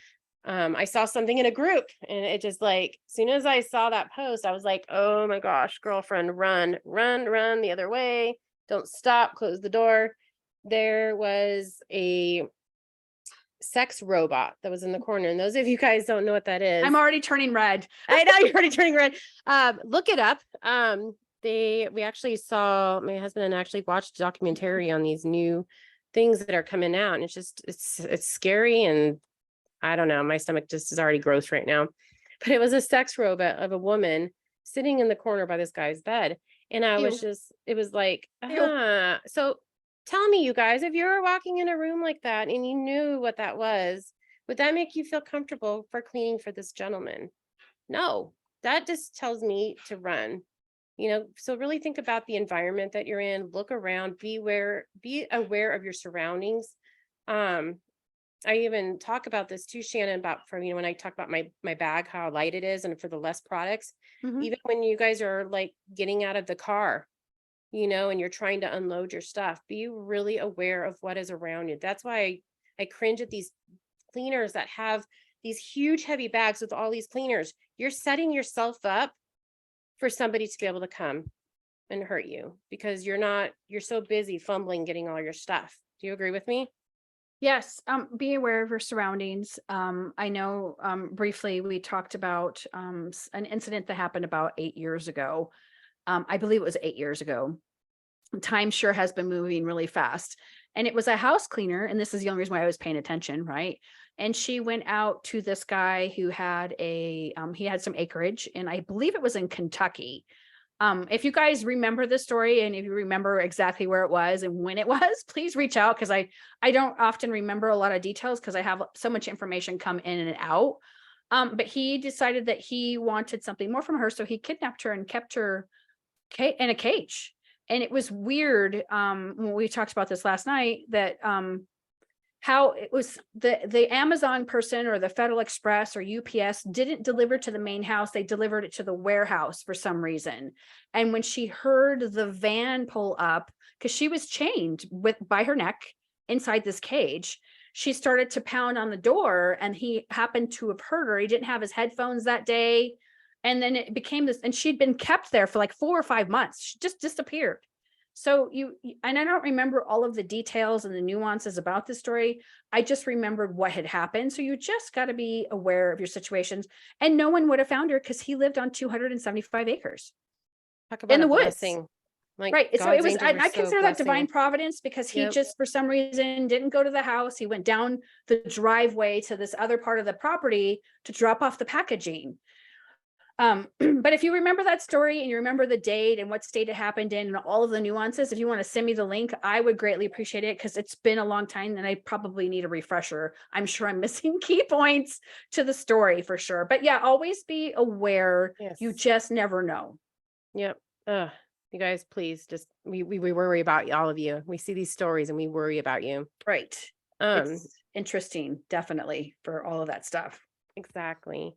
I saw something in a group and it just like, as soon as I saw that post, I was like, oh my gosh, girlfriend, run the other way. Don't stop, close the door. There was a sex robot that was in the corner. And those of you guys don't know what that is. I'm already turning red. I know you're already turning red. Look it up. We actually saw, my husband and I actually watched a documentary on these new things that are coming out. And it's just, it's scary. And I don't know, my stomach just is already gross right now. But it was a sex robot of a woman sitting in the corner by this guy's bed. And I was just, it was like, so tell me, you guys, if you were walking in a room like that and you knew what that was, would that make you feel comfortable for cleaning for this gentleman? No, that just tells me to run. So really think about the environment that you're in, look around, be aware of your surroundings. I even talk about this too, Shannon, about when I talk about my bag, how light it is, and for the less products, even when you guys are like getting out of the car, and you're trying to unload your stuff, be really aware of what is around you. That's why I cringe at these cleaners that have these huge heavy bags with all these cleaners. You're setting yourself up for somebody to be able to come and hurt you because you're so busy fumbling getting all your stuff. Do you agree with me? Yes, be aware of your surroundings. I know briefly we talked about an incident that happened about 8 years ago. I believe it was 8 years ago. Time sure has been moving really fast. And it was a house cleaner, and this is the only reason why I was paying attention, right? And she went out to this guy who had he had some acreage, and I believe it was in Kentucky. If you guys remember the story and if you remember exactly where it was and when it was, please reach out because I don't often remember a lot of details because I have so much information come in and out. But he decided that he wanted something more from her, so he kidnapped her and kept her in a cage. And it was weird when we talked about this last night that how it was the Amazon person or the Federal Express or UPS didn't deliver to the main house. They delivered it to the warehouse for some reason. And when she heard the van pull up, because she was chained by her neck inside this cage, she started to pound on the door and he happened to have heard her. He didn't have his headphones that day. And then it became this, and she'd been kept there for like 4 or 5 months. She just disappeared. So and I don't remember all of the details and the nuances about the story. I just remembered what had happened. So you just got to be aware of your situations. And no one would have found her because he lived on 275 acres Talk about in the woods. blessing. Like, right. So it was, I consider that blessing. divine providence because he just, for some reason, didn't go to the house. He went down the driveway to this other part of the property to drop off the packaging. But if you remember that story and you remember the date and what state it happened in and all of the nuances, if you want to send me the link, I would greatly appreciate it because it's been a long time and I probably need a refresher. I'm sure I'm missing key points to the story for sure. But yeah, always be aware. Yes. You just never know. Yep. You guys, please just, we worry about all of you. We see these stories and we worry about you. Right. It's interesting, definitely, for all of that stuff. Exactly.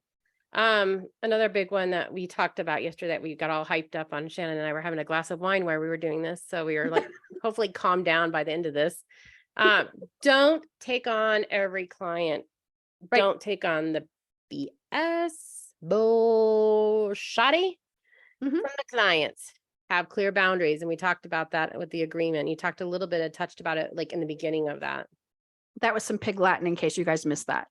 Another big one that we talked about yesterday that we got all hyped up on, Shannon and I were having a glass of wine while we were doing this. So we were like, hopefully calm down by the end of this. Don't take on every client. Right. Don't take on BS, bullshitty Mhm. from the clients. Have clear boundaries. And we talked about that with the agreement. You talked a little bit, touched about it like in the beginning of that. That was some pig Latin in case you guys missed that.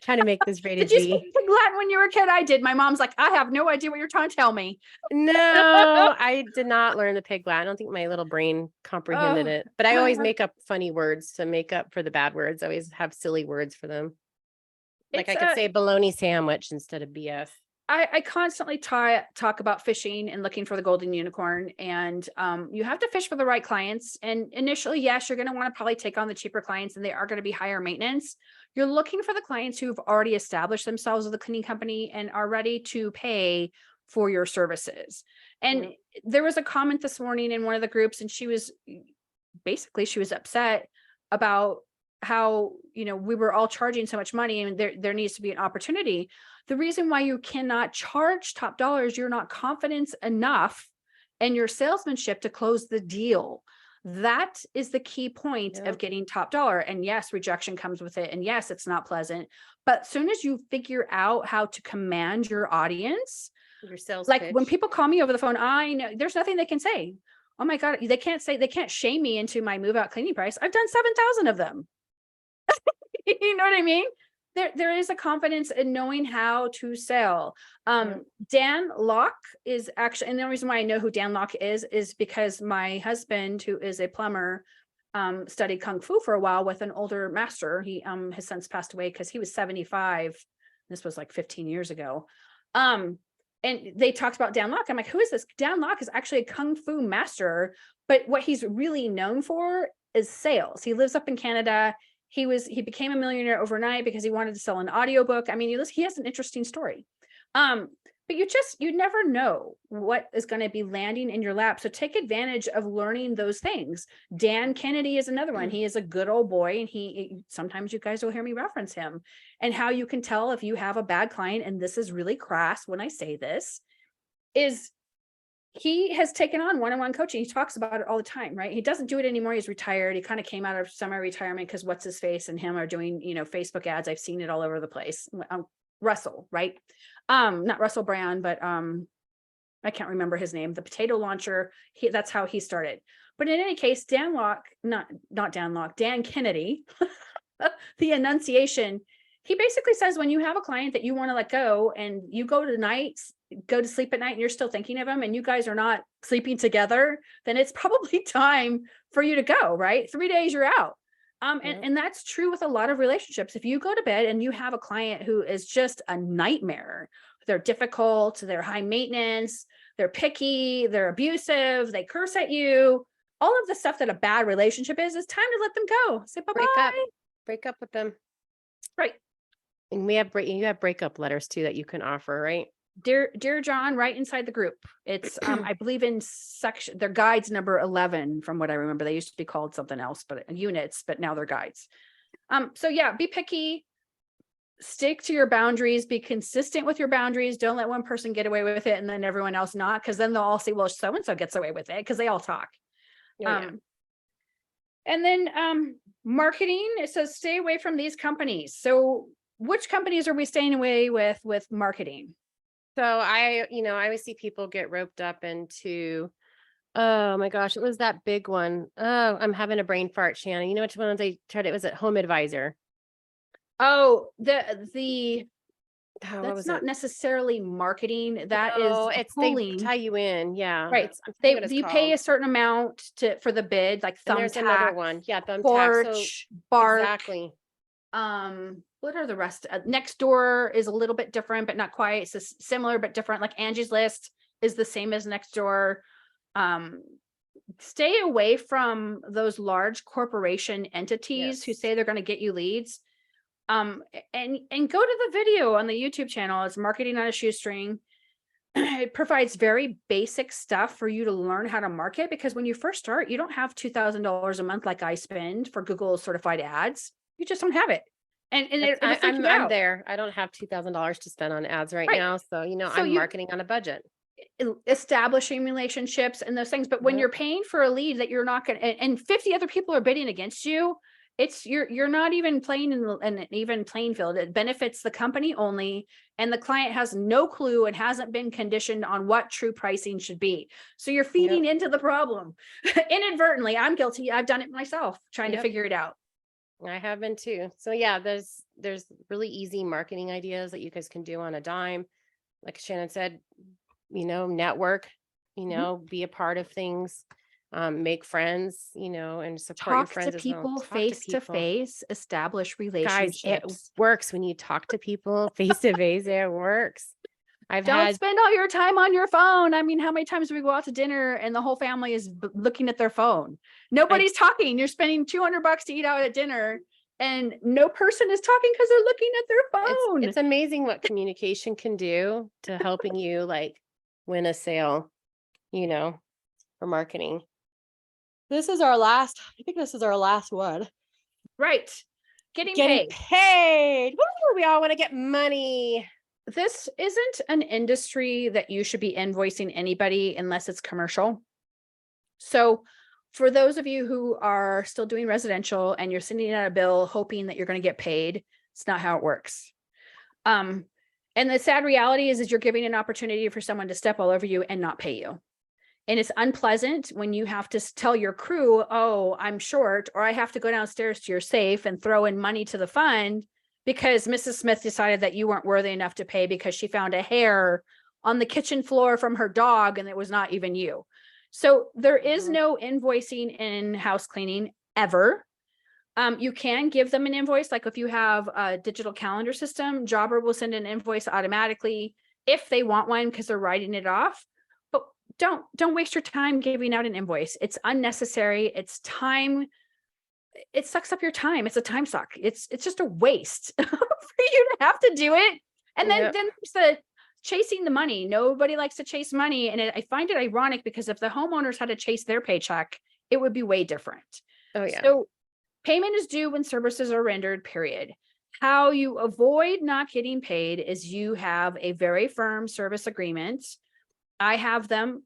Trying to make this rated Did you G. speak pig Latin when you were a kid? I did. My mom's like, I have no idea what you're trying to tell me. No, I did not learn the pig Latin. I don't think my little brain comprehended it. But I always make up funny words to make up for the bad words. I always have silly words for them. Like I could say bologna sandwich instead of BS. I constantly talk about fishing and looking for the golden unicorn, and you have to fish for the right clients. And initially, yes, you're going to want to probably take on the cheaper clients, and they are going to be higher maintenance. You're looking for the clients who've already established themselves with a cleaning company and are ready to pay for your services. And there was a comment this morning in one of the groups, and she was upset about how, we were all charging so much money, and there needs to be an opportunity. The reason why you cannot charge top dollars, you're not confident enough in your salesmanship to close the deal. That is the key point of getting top dollar. And yes, rejection comes with it. And yes, it's not pleasant. But as soon as you figure out how to command your audience, your sales like pitch. When people call me over the phone, I know there's nothing they can say. Oh my God, they can't shame me into my move out cleaning price. I've done 7,000 of them. You know what I mean? There is a confidence in knowing how to sell. Dan Locke is actually, and the only reason why I know who Dan Locke is because my husband, who is a plumber, studied Kung Fu for a while with an older master. He has since passed away because he was 75. This was like 15 years ago. And they talked about Dan Locke. I'm like, who is this? Dan Locke is actually a Kung Fu master, but what he's really known for is sales. He lives up in Canada. He became a millionaire overnight because he wanted to sell an audiobook. I mean, he has an interesting story. But you never know what is going to be landing in your lap. So take advantage of learning those things. Dan Kennedy is another one. He is a good old boy. And sometimes you guys will hear me reference him, and how you can tell if you have a bad client. And this is really crass when I say this, is he has taken on one-on-one coaching. He talks about it all the time, right? He doesn't do it anymore. He's retired. He kind of came out of semi-retirement because what's his face and him are doing, Facebook ads. I've seen it all over the place. Russell, right? Not Russell Brand, but I can't remember his name. The potato launcher. That's how he started. But in any case, Dan Kennedy, the enunciation. He basically says when you have a client that you want to let go and you go to sleep at night and you're still thinking of him and you guys are not sleeping together, then it's probably time for you to go, right? 3 days you're out. And that's true with a lot of relationships. If you go to bed and you have a client who is just a nightmare, they're difficult, they're high maintenance, they're picky, they're abusive, they curse at you, all of the stuff that a bad relationship is time to let them go. Say bye-bye. Break up with them. Right. And you have breakup letters too that you can offer, right? Dear John, right inside the group. It's I believe in their guides number 11 from what I remember. They used to be called something else, but units, but now they're guides. So yeah, be picky, stick to your boundaries, be consistent with your boundaries. Don't let one person get away with it and then everyone else not, because then they'll all say, well, so and so gets away with it, because they all talk. And then marketing, it says stay away from these companies. So which companies are we staying away with marketing? So I always see people get roped up into, oh my gosh, it was that big one. Oh, I'm having a brain fart, Shannon. You know which one they tried? It was at Home Advisor. Oh, that's not necessarily marketing. It's they tie you in. Yeah. Right. You pay a certain amount for the bid, like Thumbtack. There's another one. Yeah. Thumbtack. Porch, Bark. Exactly. What are the rest? Nextdoor is a little bit different, but not quite. It's similar, but different. Like Angie's List is the same as Nextdoor. Stay away from those large corporation entities who say they're going to get you leads. And go to the video on the YouTube channel. It's Marketing on a Shoestring. It provides very basic stuff for you to learn how to market, because when you first start, you don't have $2,000 a month like I spend for Google certified ads. You just don't have it. And I'm there. I don't have $2,000 to spend on ads right now. So, I'm marketing on a budget. Establishing relationships and those things. But when you're paying for a lead that you're not going to, and 50 other people are bidding against you, you're not even playing in an even playing field. It benefits the company only, and the client has no clue and hasn't been conditioned on what true pricing should be. So you're feeding into the problem inadvertently. I'm guilty. I've done it myself, trying to figure it out. I have been too. So yeah, there's really easy marketing ideas that you guys can do on a dime. Like Shannon said, network, be a part of things. Make friends, and support your friends as well. Talk to people face to face, establish relationships. Guys, it works when you talk to people face to face. It works. Don't spend all your time on your phone. I mean, how many times do we go out to dinner and the whole family is looking at their phone? Nobody's talking. You're spending $200 to eat out at dinner, and no person is talking because they're looking at their phone. It's amazing what communication can do to helping you like win a sale, for marketing. I think this is our last one. Right. Getting paid. Woo, we all want to get money. This isn't an industry that you should be invoicing anybody unless it's commercial. So for those of you who are still doing residential and you're sending out a bill hoping that you're going to get paid, it's not how it works. And the sad reality is you're giving an opportunity for someone to step all over you and not pay you. And it's unpleasant when you have to tell your crew, oh, I'm short, or I have to go downstairs to your safe and throw in money to the fund because Mrs. Smith decided that you weren't worthy enough to pay because she found a hair on the kitchen floor from her dog and it was not even you. So there is no invoicing in house cleaning ever. You can give them an invoice. Like if you have a digital calendar system, Jobber will send an invoice automatically if they want one because they're writing it off. But don't waste your time giving out an invoice. It's unnecessary. It's time. It sucks up your time. It's a time suck. It's just a waste for you to have to do it. And then there's the chasing the money. Nobody likes to chase money. And I find it ironic because if the homeowners had to chase their paycheck, it would be way different. Oh yeah. So payment is due when services are rendered, period. How you avoid not getting paid is you have a very firm service agreement. I have them,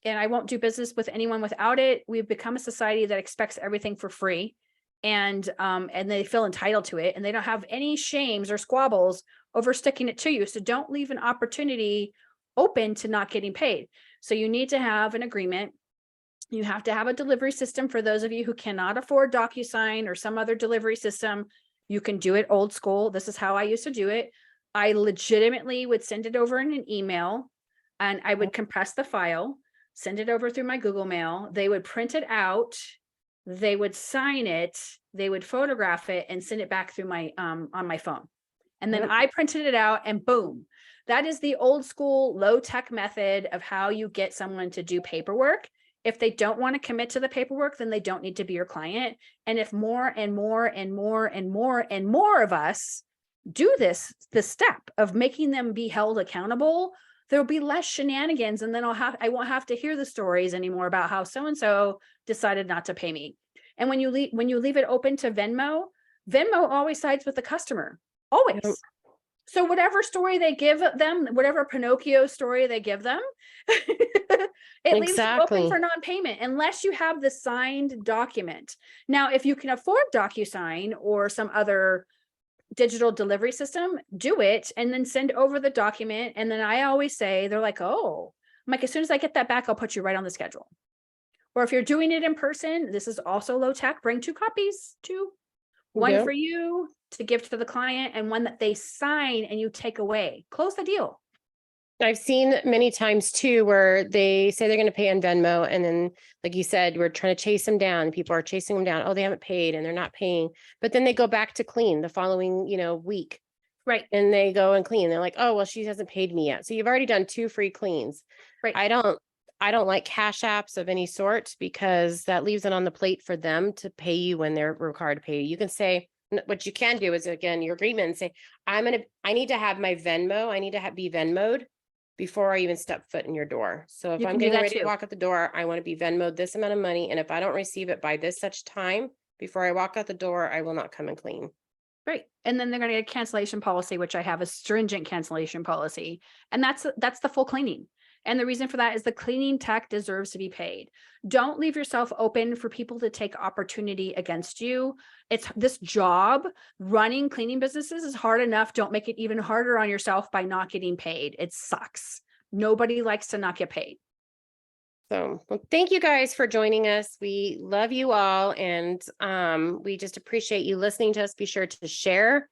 and I won't do business with anyone without it. We've become a society that expects everything for free, and they feel entitled to it, and they don't have any shames or squabbles over sticking it to you. So don't leave an opportunity open to not getting paid. So you need to have an agreement. You have to have a delivery system. For those of you who cannot afford DocuSign or some other delivery system, you can do it old school. This is how I used to do it. I legitimately would send it over in an email, and I would compress the file, send it over through my Google Mail. They would print it out, they would sign it, they would photograph it and send it back through my on my phone. And then I printed it out, and boom. That is the old school low tech method of how you get someone to do paperwork. If they don't want to commit to the paperwork, then they don't need to be your client. And if more and more and more and more and more of us do this step of making them be held accountable, there'll be less shenanigans, and then I won't have to hear the stories anymore about how so-and-so decided not to pay me. And when you leave it open to Venmo always sides with the customer, always. Yep. So whatever story they give them, whatever Pinocchio story they give them, it leaves it open for non-payment unless you have the signed document. Now, if you can afford DocuSign or some other digital delivery system, do it and then send over the document. And then I always say, they're like, oh, I'm like, as soon as I get that back, I'll put you right on the schedule. Or if you're doing it in person, this is also low tech, bring 2 copies, one for you to give to the client and one that they sign and you take away. Close the deal. I've seen many times too, where they say they're going to pay on Venmo. And then, like you said, we're trying to chase them down. People are chasing them down. Oh, they haven't paid and they're not paying, but then they go back to clean the following, week. Right. And they go and clean. They're like, oh, well, she hasn't paid me yet. So you've already done 2 free cleans. Right. I don't like cash apps of any sort because that leaves it on the plate for them to pay you when they're required to pay you. You can say, what you can do is, again, your agreement, and say, I need to have my Venmo. I need to be Venmoed before I even step foot in your door. So if I'm getting ready to walk out the door, I want to be Venmoed this amount of money. And if I don't receive it by this such time before I walk out the door, I will not come and clean. Right. And then they're going to get a cancellation policy, which I have a stringent cancellation policy. And that's the full cleaning. And the reason for that is the cleaning tech deserves to be paid. Don't leave yourself open for people to take opportunity against you. It's this job, running cleaning businesses is hard enough. Don't make it even harder on yourself by not getting paid. It sucks. Nobody likes to not get paid. So, well, thank you guys for joining us. We love you all, and we just appreciate you listening to us. Be sure to share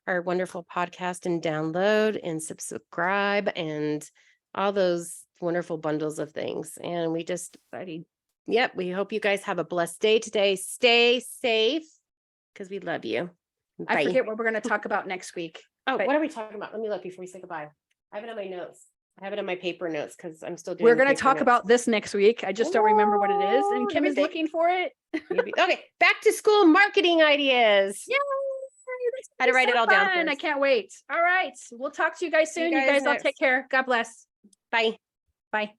our wonderful podcast and download and subscribe and all those wonderful bundles of things. And we just, we hope you guys have a blessed day today. Stay safe because we love you. Bye. I forget what we're going to talk about next week. Oh, what are we talking about? Let me look before we say goodbye. I have it on my notes. I have it on my paper notes because I'm still doing. We're going to talk about this next week. I just don't remember what it is. And Kim is looking for it. Okay. Back to school marketing ideas. Yeah. I had to write it all down first. I can't wait. All right. We'll talk to you guys soon. You guys all take care. God bless. Bye. Bye.